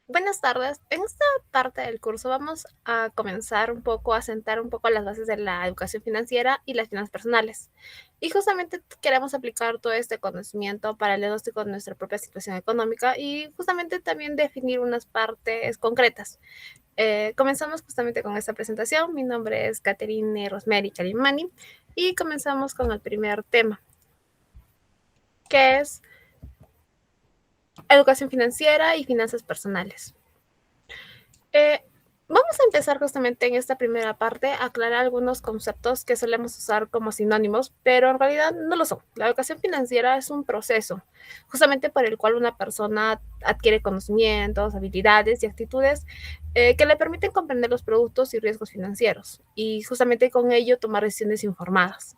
Buenas tardes. En esta parte del curso vamos a comenzar un poco a sentar un poco las bases de la educación financiera y las finanzas personales. Y justamente queremos aplicar todo este conocimiento para el diagnóstico de nuestra propia situación económica y justamente también definir unas partes concretas. Comenzamos justamente con esta presentación. Mi nombre es Caterine Rosemary Calimani y comenzamos con el primer tema, que es educación financiera y finanzas personales. Eh, Vamos a empezar justamente en esta primera parte a aclarar algunos conceptos que solemos usar como sinónimos, pero en realidad no lo son. La educación financiera es un proceso justamente por el cual una persona adquiere conocimientos, habilidades y actitudes que le permiten comprender los productos y riesgos financieros y justamente con ello tomar decisiones informadas.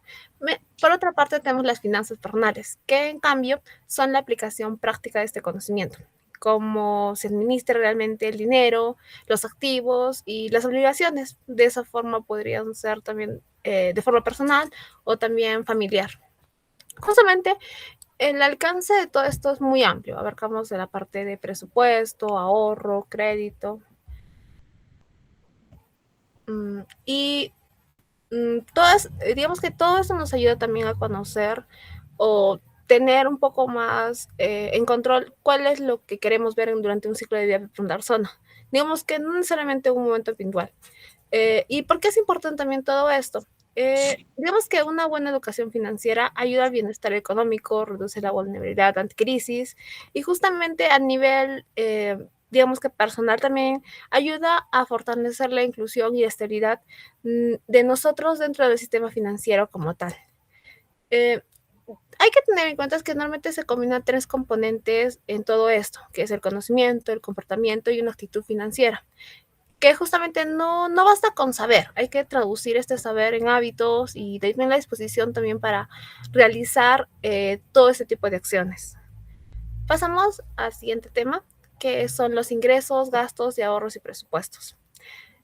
Por otra parte, tenemos las finanzas personales, que en cambio son la aplicación práctica de este conocimiento, cómo se administra realmente el dinero, los activos y las obligaciones. De esa forma podrían ser también de forma personal o también familiar. Justamente el alcance de todo esto es muy amplio. Abarcamos de la parte de presupuesto, ahorro, crédito. Y todas, digamos que todo eso nos ayuda también a conocer o tener un poco más en control cuál es lo que queremos ver durante un ciclo de vida de una persona. Digamos que no necesariamente un momento puntual. ¿Y por qué es importante también todo esto? Digamos que una buena educación financiera ayuda al bienestar económico, reduce la vulnerabilidad ante crisis y justamente a nivel, digamos que personal también ayuda a fortalecer la inclusión y estabilidad de nosotros dentro del sistema financiero como tal. Eh, Hay que tener en cuenta que normalmente se combinan tres componentes en todo esto, que es el conocimiento, el comportamiento y una actitud financiera, que justamente no basta con saber, hay que traducir este saber en hábitos y tener la disposición también para realizar todo este tipo de acciones. Pasamos al siguiente tema, que son los ingresos, gastos y ahorros y presupuestos.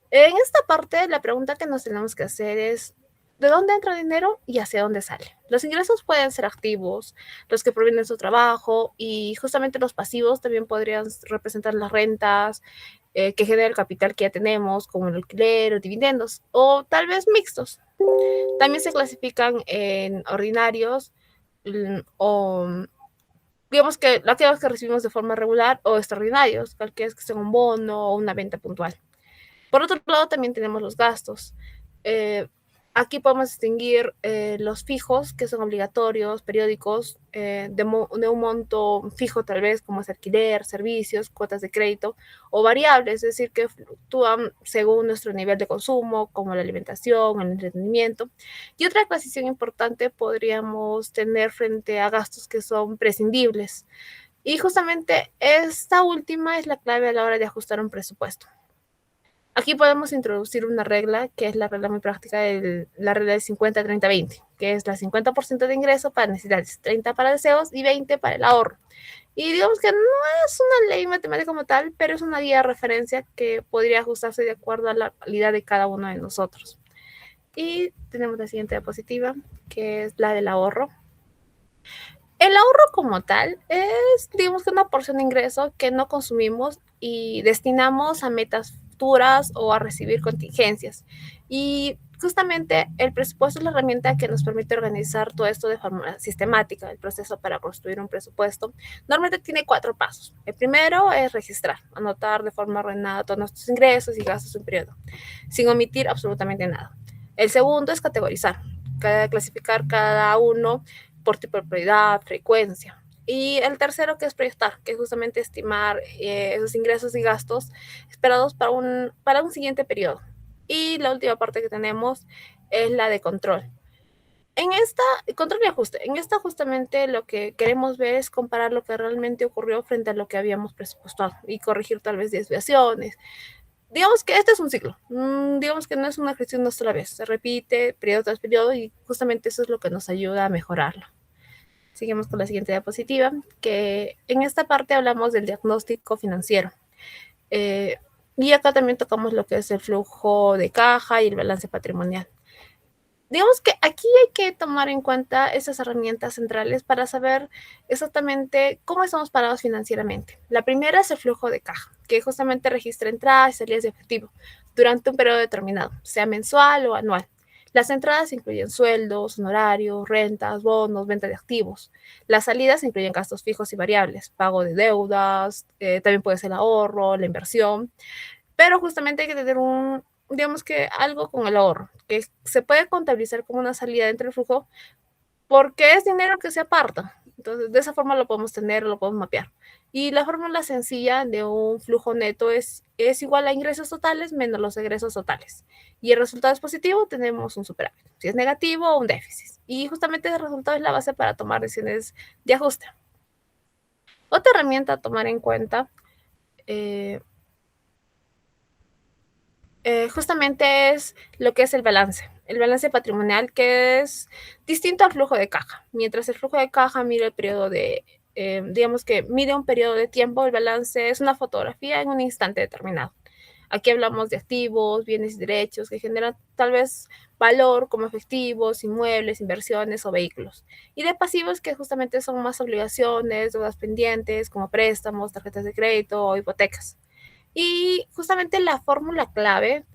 En esta parte, la pregunta que nos tenemos que hacer es, ¿de dónde entra el dinero y hacia dónde sale? Los ingresos pueden ser activos, los que provienen de su trabajo, y justamente los pasivos también podrían representar las rentas que genera el capital que ya tenemos, como el alquiler o dividendos, o tal vez mixtos. También se clasifican en ordinarios o digamos que aquellos que recibimos de forma regular o extraordinarios, cualquiera que sea un bono o una venta puntual. Por otro lado, también tenemos los gastos. Eh, Aquí podemos distinguir los fijos, que son obligatorios, periódicos, de un monto fijo tal vez, como es alquiler, servicios, cuotas de crédito, o variables, es decir, que fluctúan según nuestro nivel de consumo, como la alimentación, el entretenimiento. Y otra clasificación importante podríamos tener frente a gastos que son prescindibles. Y justamente esta última es la clave a la hora de ajustar un presupuesto. Aquí podemos introducir una regla que es la regla muy práctica de la regla de 50-30-20, que es la 50% de ingreso para necesidades, 30 para deseos y 20 para el ahorro. Y digamos que no es una ley matemática como tal, pero es una guía de referencia que podría ajustarse de acuerdo a la realidad de cada uno de nosotros. Y tenemos la siguiente diapositiva, que es la del ahorro. El ahorro como tal es, digamos que una porción de ingreso que no consumimos y destinamos a metas futuras o a recibir contingencias. Y justamente el presupuesto es la herramienta que nos permite organizar todo esto de forma sistemática. El proceso para construir un presupuesto normalmente tiene 4 pasos. El primero es registrar, anotar de forma ordenada todos nuestros ingresos y gastos en un periodo, sin omitir absolutamente nada. El segundo es categorizar, clasificar cada uno por tipo de prioridad, frecuencia. Y el tercero, que es proyectar, que es justamente estimar esos ingresos y gastos esperados para un siguiente periodo. Y la última parte que tenemos es la de control. En esta, control y ajuste, en esta justamente lo que queremos ver es comparar lo que realmente ocurrió frente a lo que habíamos presupuestado y corregir tal vez desviaciones. Digamos que este es un ciclo, digamos que no es una gestión de una sola vez, se repite periodo tras periodo y justamente eso es lo que nos ayuda a mejorarlo. Seguimos con la siguiente diapositiva, que en esta parte hablamos del diagnóstico financiero. Eh, y acá también tocamos lo que es el flujo de caja y el balance patrimonial. digamos que aquí hay que tomar en cuenta esas herramientas centrales para saber exactamente cómo estamos parados financieramente. La primera es el flujo de caja, que justamente registra entradas y salidas de efectivo durante un periodo determinado, sea mensual o anual. Las entradas incluyen sueldos, honorarios, rentas, bonos, venta de activos. Las salidas incluyen gastos fijos y variables, pago de deudas, también puede ser el ahorro, la inversión, pero justamente hay que tener digamos que algo con el ahorro, que se puede contabilizar como una salida dentro del flujo porque es dinero que se aparta. Entonces, de esa forma lo podemos tener, lo podemos mapear. Y la fórmula sencilla de un flujo neto es igual a ingresos totales menos los egresos totales. Y el resultado es positivo, tenemos un superávit. Si es negativo, un déficit. Y justamente ese resultado es la base para tomar decisiones de ajuste. Otra herramienta a tomar en cuenta eh, justamente es lo que es el balance patrimonial que es distinto al flujo de caja. Mientras el flujo de caja mide el periodo digamos que mide un periodo de tiempo, el balance es una fotografía en un instante determinado. Aquí hablamos de activos, bienes y derechos que generan tal vez valor como efectivos, inmuebles, inversiones o vehículos. Y de pasivos que justamente son más obligaciones, deudas pendientes como préstamos, tarjetas de crédito o hipotecas. Y justamente la fórmula clave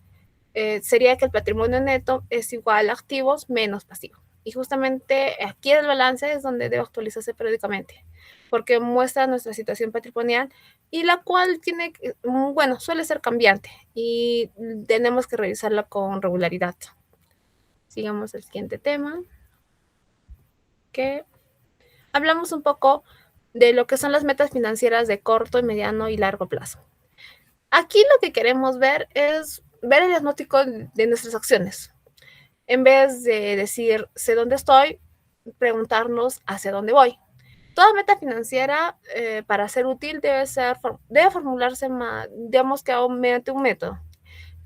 sería que el patrimonio neto es igual a activos menos pasivos. Y justamente aquí el balance es donde debe actualizarse periódicamente, porque muestra nuestra situación patrimonial y la cual bueno, suele ser cambiante y tenemos que revisarla con regularidad. Sigamos el siguiente tema, que hablamos un poco de lo que son las metas financieras de corto, mediano y largo plazo. Aquí lo que queremos ver es ver el diagnóstico de nuestras acciones. En vez de decir, sé dónde estoy, preguntarnos hacia dónde voy. Toda meta financiera, para ser útil, debe formularse, digamos que mediante un método.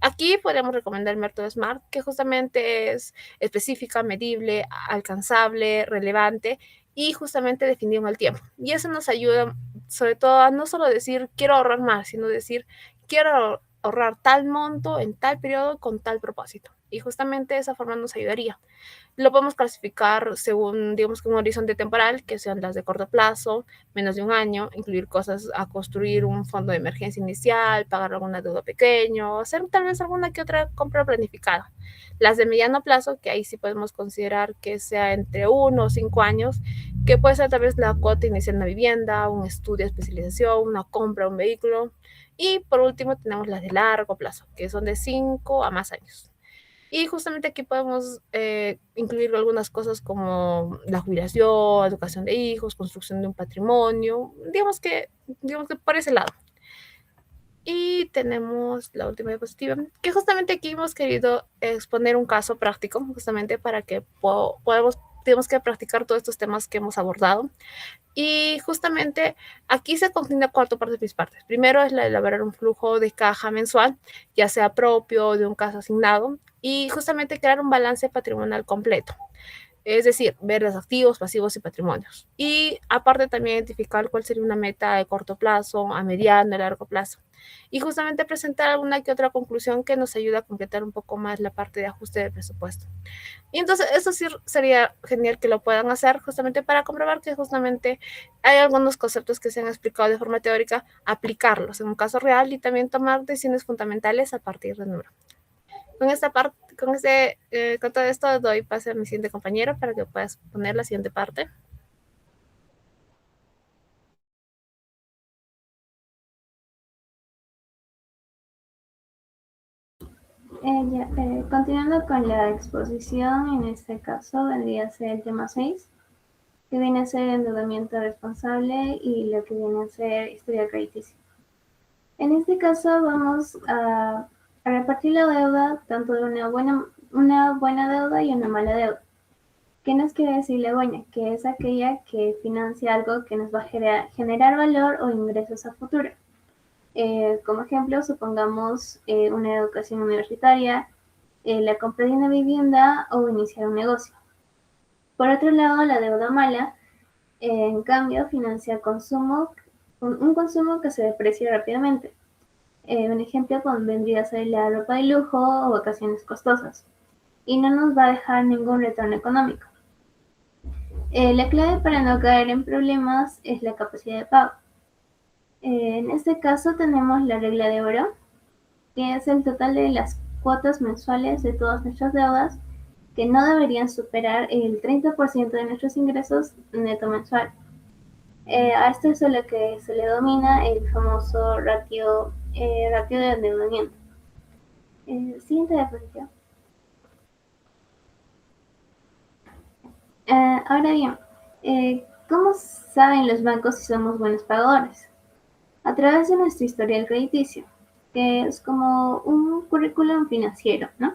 Aquí podemos recomendar el método SMART, que justamente es específica, medible, alcanzable, relevante y justamente definido en el tiempo. Y eso nos ayuda sobre todo a no solo decir quiero ahorrar más, sino decir quiero ahorrar tal monto en tal periodo con tal propósito. Y justamente de esa forma nos ayudaría. Lo podemos clasificar según, digamos, que un horizonte temporal, que sean las de corto plazo, menos de un año, incluir cosas a construir un fondo de emergencia inicial, pagar alguna deuda pequeño, hacer tal vez alguna que otra compra planificada. Las de mediano plazo, que ahí sí podemos considerar que sea entre 1 o 5 años, que puede ser tal vez la cuota inicial de una vivienda, un estudio de especialización, una compra de un vehículo. Y por último tenemos las de largo plazo, que son de 5 a más años. Y justamente aquí podemos incluir algunas cosas como la jubilación, educación de hijos, construcción de un patrimonio, digamos que por ese lado. Y tenemos la última diapositiva, que justamente aquí hemos querido exponer un caso práctico, justamente para que podamos, tenemos que practicar todos estos temas que hemos abordado. Y justamente aquí se contiene cuatro partes. Primero es la de elaborar un flujo de caja mensual, ya sea propio de un caso asignado, y justamente crear un balance patrimonial completo. Es decir, ver los activos, pasivos y patrimonios. Y aparte también identificar cuál sería una meta de corto plazo, a mediano, a largo plazo. Y justamente presentar alguna que otra conclusión que nos ayude a completar un poco más la parte de ajuste del presupuesto. Y entonces eso sí sería genial que lo puedan hacer justamente para comprobar que justamente hay algunos conceptos que se han explicado de forma teórica, aplicarlos en un caso real y también tomar decisiones fundamentales a partir del número. Con esta parte, con todo esto doy paso a mi siguiente compañero para que puedas poner la siguiente parte. Continuando con la exposición, en este caso vendría a ser el tema 6, que viene a ser endeudamiento responsable y lo que viene a ser historia crediticia. En este caso vamos a repartir la deuda tanto de una buena deuda y una mala deuda. ¿Qué nos quiere decir la buena? Que es aquella que financia algo que nos va a generar valor o ingresos a futuro. Como ejemplo, supongamos una educación universitaria, la compra de una vivienda o iniciar un negocio. Por otro lado, la deuda mala, en cambio, financia un consumo que se deprecia rápidamente. Un ejemplo vendría a ser la ropa de lujo o vacaciones costosas. y no nos va a dejar ningún retorno económico. La clave para no caer en problemas es la capacidad de pago. En este caso tenemos la regla de oro, que es el total de las cuotas mensuales de todas nuestras deudas, que no deberían superar el 30% de nuestros ingresos neto mensual. A esto es a lo que se le denomina el famoso ratio de endeudamiento. Siguiente diapositiva. Ahora bien, ¿cómo saben los bancos si somos buenos pagadores? A través de nuestro historial crediticio, que es como un currículum financiero, ¿no?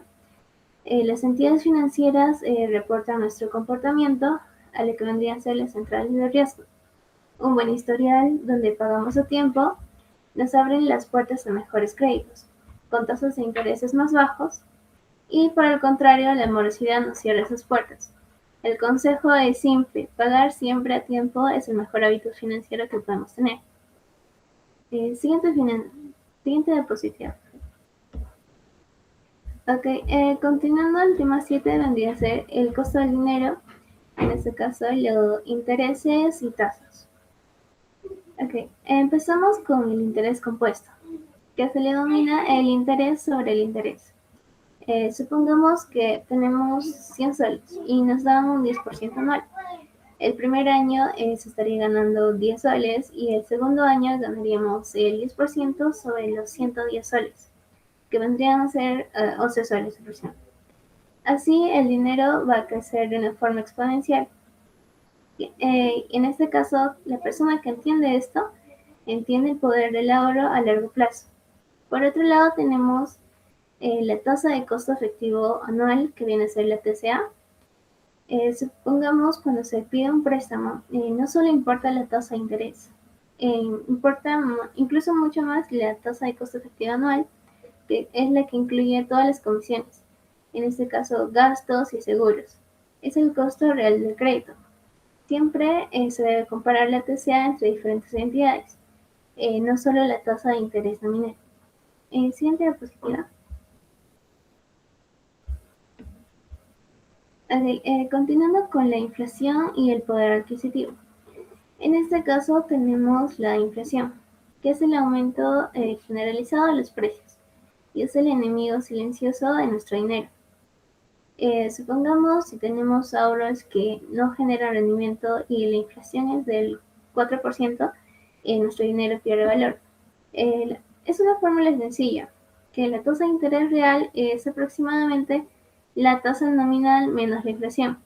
Las entidades financieras reportan nuestro comportamiento a lo que vendrían a ser las centrales de riesgo. Un buen historial donde pagamos a tiempo nos abre las puertas a mejores créditos, con tasas de intereses más bajos, y por el contrario, la morosidad nos cierra esas puertas. El consejo es simple: pagar siempre a tiempo es el mejor hábito financiero que podemos tener. Siguiente diapositiva. Ok, continuando el tema 7 vendría a ser el costo del dinero, en este caso los intereses y tasas. Ok, empezamos con el interés compuesto, que se le denomina el interés sobre el interés. Supongamos que tenemos 100 soles y nos dan un 10% anual. El primer año se estaría ganando 10 soles y el segundo año ganaríamos el 10% sobre los 110 soles, que vendrían a ser 11 soles aproximadamente. Así el dinero va a crecer de una forma exponencial. En este caso, la persona que entiende esto entiende el poder del ahorro a largo plazo. Por otro lado, tenemos la tasa de costo efectivo anual, que viene a ser la TCA. Supongamos cuando se pide un préstamo, no solo importa la tasa de interés, importa incluso mucho más la tasa de costo efectivo anual, que es la que incluye todas las comisiones, en este caso gastos y seguros. Es el costo real del crédito. Siempre se debe comparar la TCA entre diferentes entidades, no solo la tasa de interés nominal. Siguiente diapositiva. Continuando con la inflación y el poder adquisitivo. En este caso tenemos la inflación, que es el aumento generalizado de los precios y es el enemigo silencioso de nuestro dinero. Supongamos si tenemos ahorros que no generan rendimiento y la inflación es del 4%, nuestro dinero pierde valor. Es una fórmula sencilla, que la tasa de interés real es aproximadamente la tasa nominal menos la inflación.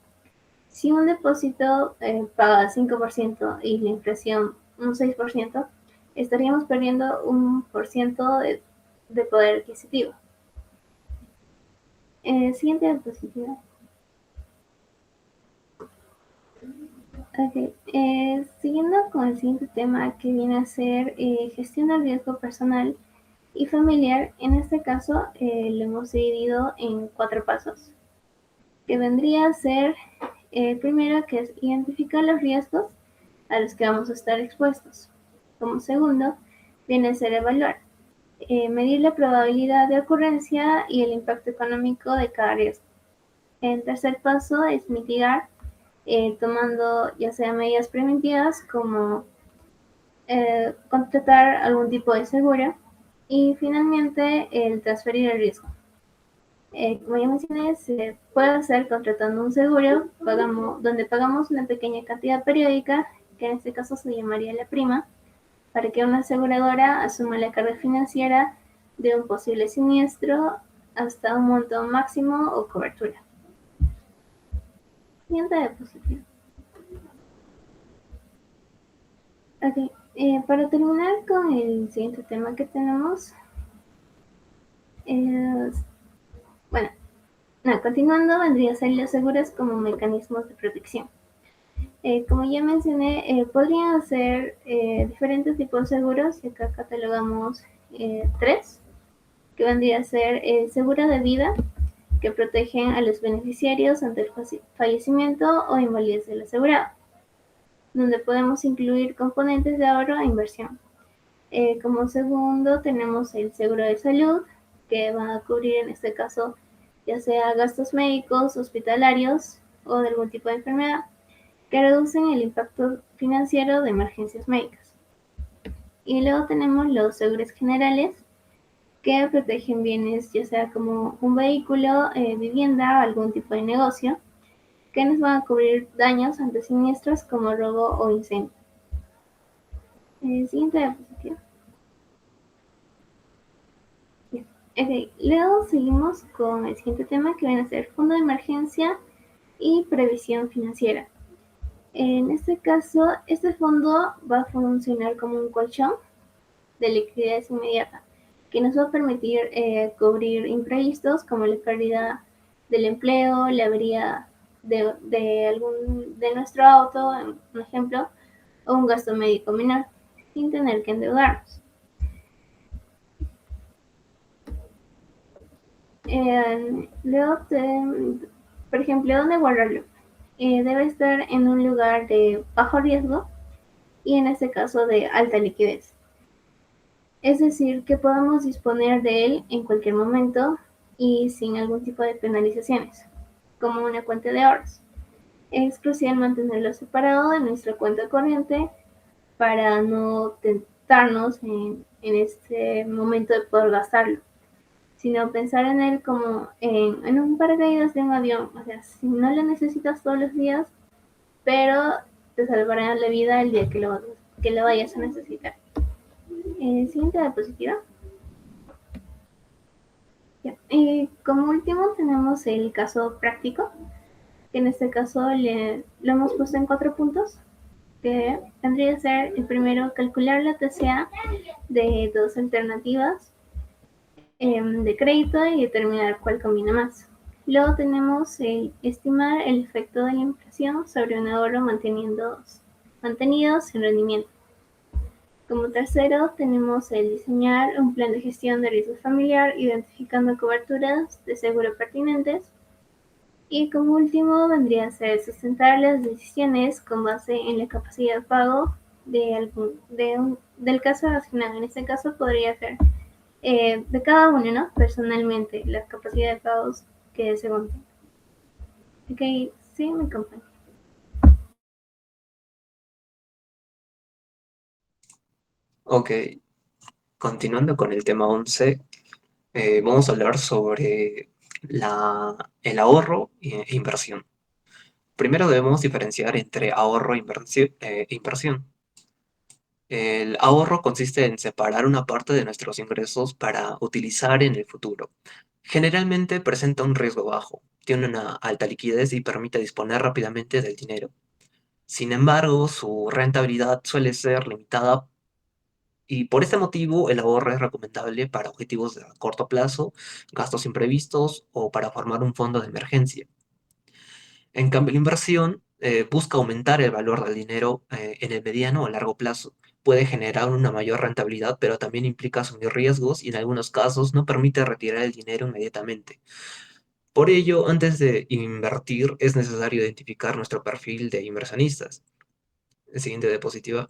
Si un depósito paga 5% y la inflación un 6%, estaríamos perdiendo un por ciento de poder adquisitivo. Siguiente diapositiva. Ok, siguiendo con el siguiente tema, que viene a ser gestión del riesgo personal y familiar. En este caso lo hemos dividido en 4 pasos, que vendría a ser primero, que es identificar los riesgos a los que vamos a estar expuestos. Como segundo, viene a ser evaluar, medir la probabilidad de ocurrencia y el impacto económico de cada riesgo. El tercer paso es mitigar, tomando ya sea medidas preventivas como contratar algún tipo de seguro, y finalmente el transferir el riesgo. Como ya mencioné, se puede hacer contratando un seguro donde pagamos una pequeña cantidad periódica, que en este caso se llamaría la prima, para que una aseguradora asuma la carga financiera de un posible siniestro hasta un monto máximo o cobertura. Siguiente diapositiva. Ok, para terminar con el siguiente tema que tenemos, bueno, continuando, vendría a ser los seguros como mecanismos de protección. Como ya mencioné, podrían ser diferentes tipos de seguros, y acá catalogamos 3, que vendría a ser seguro de vida, que protegen a los beneficiarios ante el fallecimiento o invalidez del asegurado, donde podemos incluir componentes de ahorro e inversión. Como segundo tenemos el seguro de salud, que va a cubrir en este caso ya sea gastos médicos, hospitalarios o de algún tipo de enfermedad, que reducen el impacto financiero de emergencias médicas. Y luego tenemos los seguros generales, que protegen bienes, ya sea como un vehículo, vivienda o algún tipo de negocio, que nos van a cubrir daños ante siniestros como robo o incendio. Siguiente diapositiva. Bien. Okay. Luego seguimos con el siguiente tema, que viene a ser fondo de emergencia y previsión financiera. En este caso, este fondo va a funcionar como un colchón de liquidez inmediata, que nos va a permitir cubrir imprevistos como la pérdida del empleo, la avería de nuestro auto, por ejemplo, o un gasto médico menor, sin tener que endeudarnos. Luego, por ejemplo, ¿dónde guardarlo? Debe estar en un lugar de bajo riesgo y en este caso de alta liquidez. Es decir, que podamos disponer de él en cualquier momento y sin algún tipo de penalizaciones, como una cuenta de ahorros. Es crucial mantenerlo separado de nuestra cuenta corriente para no tentarnos en este momento de poder gastarlo, sino pensar en él como en un paracaídas de un avión. O sea, si no lo necesitas todos los días, pero te salvará la vida el día que lo vayas a necesitar. Siguiente diapositiva. Como último tenemos el caso práctico, que en este caso lo hemos puesto en 4 puntos, que tendría que ser el primero, calcular la TCA de dos alternativas de crédito y determinar cuál combina más. Luego tenemos el estimar el efecto de la inflación sobre un ahorro mantenido sin rendimiento. Como tercero, tenemos el diseñar un plan de gestión de riesgo familiar, identificando coberturas de seguro pertinentes. Y como último, vendría a ser sustentar las decisiones con base en la capacidad de pago del caso asignado. En este caso podría ser de cada uno, ¿no? Personalmente, la capacidad de pagos que según. Ok, sí, me acompaña. Ok, continuando con el tema 11, vamos a hablar sobre el ahorro e inversión. Primero debemos diferenciar entre ahorro e inversión. El ahorro consiste en separar una parte de nuestros ingresos para utilizar en el futuro. Generalmente presenta un riesgo bajo, tiene una alta liquidez y permite disponer rápidamente del dinero. Sin embargo, su rentabilidad suele ser limitada y por este motivo el ahorro es recomendable para objetivos de corto plazo, gastos imprevistos o para formar un fondo de emergencia. En cambio, la inversión busca aumentar el valor del dinero en el mediano o largo plazo. Puede generar una mayor rentabilidad, pero también implica asumir riesgos y en algunos casos no permite retirar el dinero inmediatamente. Por ello, antes de invertir, es necesario identificar nuestro perfil de inversionistas. El siguiente diapositiva.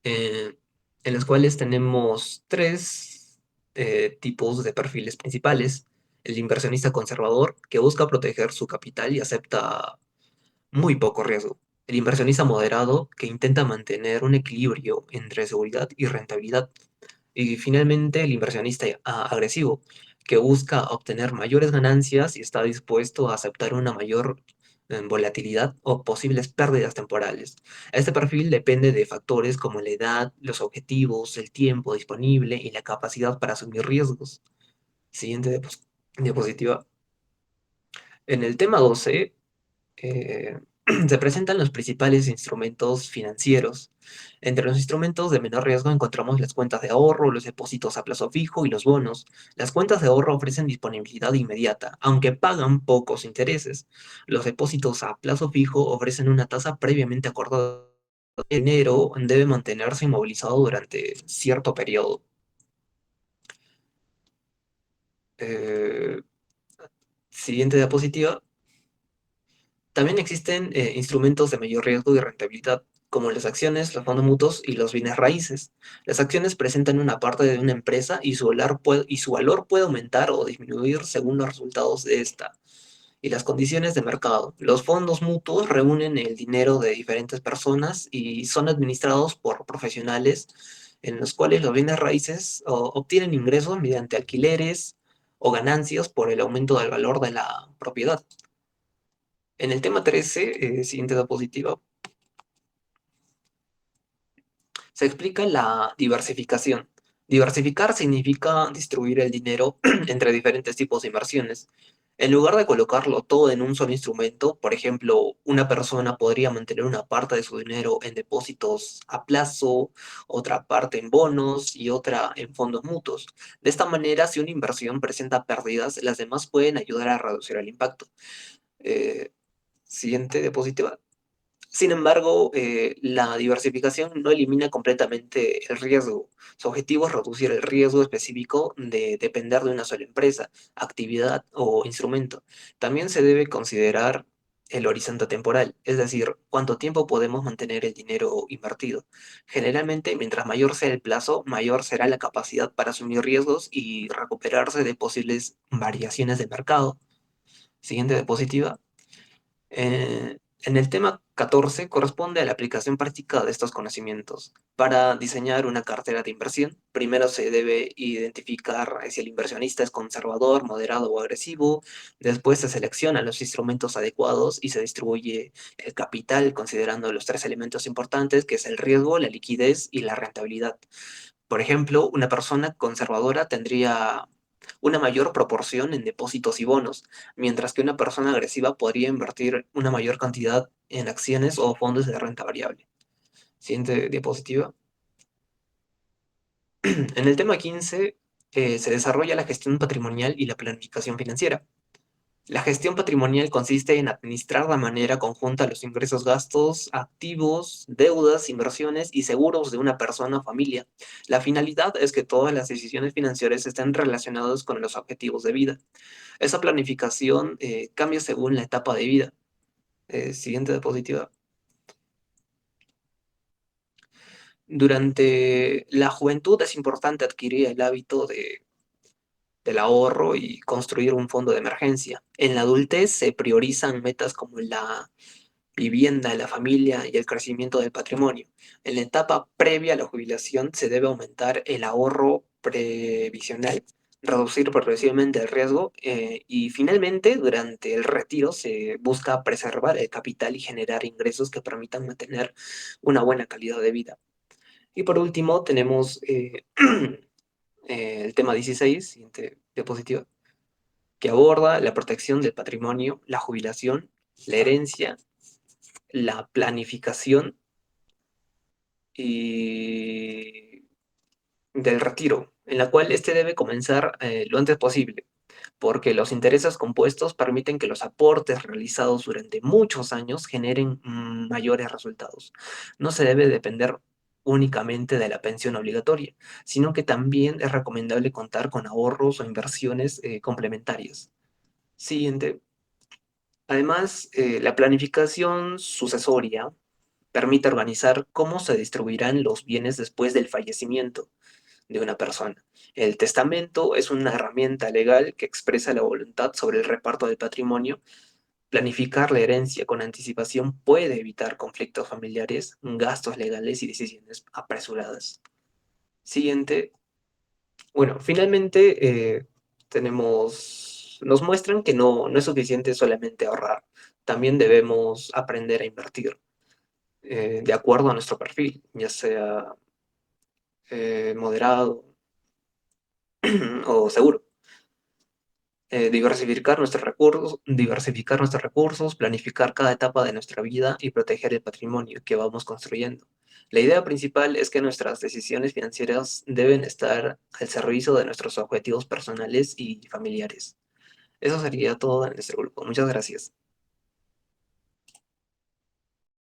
eh, en las cuales tenemos tres tipos de perfiles principales. El inversionista conservador, que busca proteger su capital y acepta muy poco riesgo. El inversionista moderado, que intenta mantener un equilibrio entre seguridad y rentabilidad. Y finalmente el inversionista agresivo, que busca obtener mayores ganancias y está dispuesto a aceptar una mayor volatilidad o posibles pérdidas temporales. Este perfil depende de factores como la edad, los objetivos, el tiempo disponible y la capacidad para asumir riesgos. Siguiente diapositiva. En el tema 12 eh, se presentan los principales instrumentos financieros. Entre los instrumentos de menor riesgo encontramos las cuentas de ahorro, los depósitos a plazo fijo y los bonos. Las cuentas de ahorro ofrecen disponibilidad inmediata, aunque pagan pocos intereses. Los depósitos a plazo fijo ofrecen una tasa previamente acordada. El dinero debe mantenerse inmovilizado durante cierto periodo. Eh, Siguiente diapositiva. También existen instrumentos de mayor riesgo y rentabilidad. como las acciones, los fondos mutuos y los bienes raíces. Las acciones presentan una parte de una empresa y su valor puede aumentar o disminuir según los resultados de esta y las condiciones de mercado. Los fondos mutuos reúnen el dinero de diferentes personas y son administrados por profesionales en los cuales los bienes raíces obtienen ingresos mediante alquileres o ganancias por el aumento del valor de la propiedad. En el tema 13, siguiente diapositiva, se explica la diversificación. Diversificar significa distribuir el dinero entre diferentes tipos de inversiones. En lugar de colocarlo todo en un solo instrumento, por ejemplo, una persona podría mantener una parte de su dinero en depósitos a plazo, otra parte en bonos y otra en fondos mutuos. De esta manera, si una inversión presenta pérdidas, las demás pueden ayudar a reducir el impacto. Eh, Siguiente diapositiva. Sin embargo, la diversificación no elimina completamente el riesgo. Su objetivo es reducir el riesgo específico de depender de una sola empresa, actividad o instrumento. También se debe considerar el horizonte temporal, es decir, cuánto tiempo podemos mantener el dinero invertido. Generalmente, mientras mayor sea el plazo, mayor será la capacidad para asumir riesgos y recuperarse de posibles variaciones de mercado. Siguiente diapositiva. En el tema 14 corresponde a la aplicación práctica de estos conocimientos. Para diseñar una cartera de inversión, primero se debe identificar si el inversionista es conservador, moderado o agresivo. Después se seleccionan los instrumentos adecuados y se distribuye el capital considerando los tres elementos importantes, que es el riesgo, la liquidez y la rentabilidad. Por ejemplo, una persona conservadora tendría una mayor proporción en depósitos y bonos, mientras que una persona agresiva podría invertir una mayor cantidad en acciones o fondos de renta variable. Siguiente diapositiva. En el tema 15 se desarrolla la gestión patrimonial y la planificación financiera. La gestión patrimonial consiste en administrar de manera conjunta los ingresos, gastos, activos, deudas, inversiones y seguros de una persona o familia. La finalidad es que todas las decisiones financieras estén relacionadas con los objetivos de vida. Esa planificación cambia según la etapa de vida. Siguiente diapositiva. Durante la juventud es importante adquirir el hábito del ahorro y construir un fondo de emergencia. En la adultez se priorizan metas como la vivienda, la familia y el crecimiento del patrimonio. En la etapa previa a la jubilación se debe aumentar el ahorro previsional, reducir progresivamente el riesgo y finalmente durante el retiro se busca preservar el capital y generar ingresos que permitan mantener una buena calidad de vida. Y por último tenemos el tema 16, siguiente diapositiva, que aborda la protección del patrimonio, la jubilación, la herencia, la planificación y del retiro, en la cual este debe comenzar lo antes posible, porque los intereses compuestos permiten que los aportes realizados durante muchos años generen mayores resultados. No se debe depender únicamente de la pensión obligatoria, sino que también es recomendable contar con ahorros o inversiones complementarias. Siguiente. Además, la planificación sucesoria permite organizar cómo se distribuirán los bienes después del fallecimiento de una persona. El testamento es una herramienta legal que expresa la voluntad sobre el reparto del patrimonio. Planificar la herencia con anticipación puede evitar conflictos familiares, gastos legales y decisiones apresuradas. Siguiente. Bueno, finalmente nos muestran que no es suficiente solamente ahorrar. También debemos aprender a invertir de acuerdo a nuestro perfil, ya sea moderado o seguro. Diversificar nuestros recursos, planificar cada etapa de nuestra vida y proteger el patrimonio que vamos construyendo. La idea principal es que nuestras decisiones financieras deben estar al servicio de nuestros objetivos personales y familiares. Eso sería todo en este grupo. Muchas gracias.